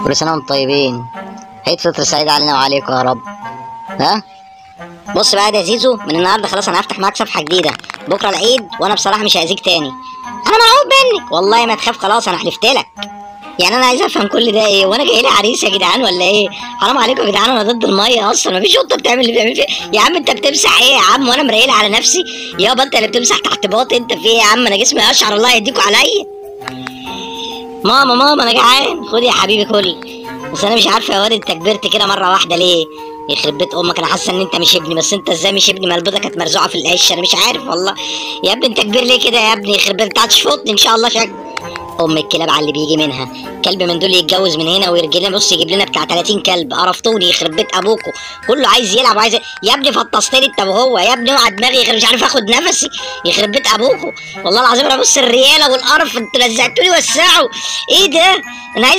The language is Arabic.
كل سنة وانتم طيبين. عيد فطر سعيد علينا وعليكم يا رب. ها؟ بص بقى يا زيزو، من النهارده خلاص انا هفتح معاك صفحة جديدة. بكرة العيد وانا بصراحة مش هأذيك تاني. انا مرعوب منك والله، ما تخاف خلاص انا حلفت لك. يعني انا عايز افهم كل ده ايه؟ وانا جاي لي عريس يا جدعان ولا ايه؟ حرام عليكم يا جدعان، انا ضد الميه اصلا. مفيش قطه بتعمل اللي بيعمل فيه. يا عم انت بتمسح ايه يا عم؟ وانا مرايل على نفسي؟ يابا انت اللي بتمسح تحت باطي. انت في ايه يا عم؟ انا جسمي اشعر، الله يهديكوا عليا. ماما ماما انا جعان، خد يا حبيبي كل. بس انا مش عارفه يا واد، انت كبرت كده مره واحده ليه؟ يخرب بيت امك، انا حاسه ان انت مش ابني. بس انت ازاي مش ابني؟ ما البيضه كانت مرزوعه في القش، انا مش عارف والله. يا ابني انت كبير ليه كده يا ابني؟ يخرب بيت، انت هتشفطني ان شاء الله شكل. ام الكلاب على اللي بيجي منها. كلب من دول يتجوز من هنا ويرجع لنا، بص يجيب لنا بتاع 30 كلب. قرفتوني يخرب بيت ابوكوا. كله عايز يلعب وعايز يا ابني فطستني انت وهو. يا ابني اوعى دماغي، مش عارف اخد نفسي. يخرب بيت ابوكوا والله العظيم. انا بص الرياله والقرف، انتوا لزقتوني وسعوا. ايه ده؟ انا عايز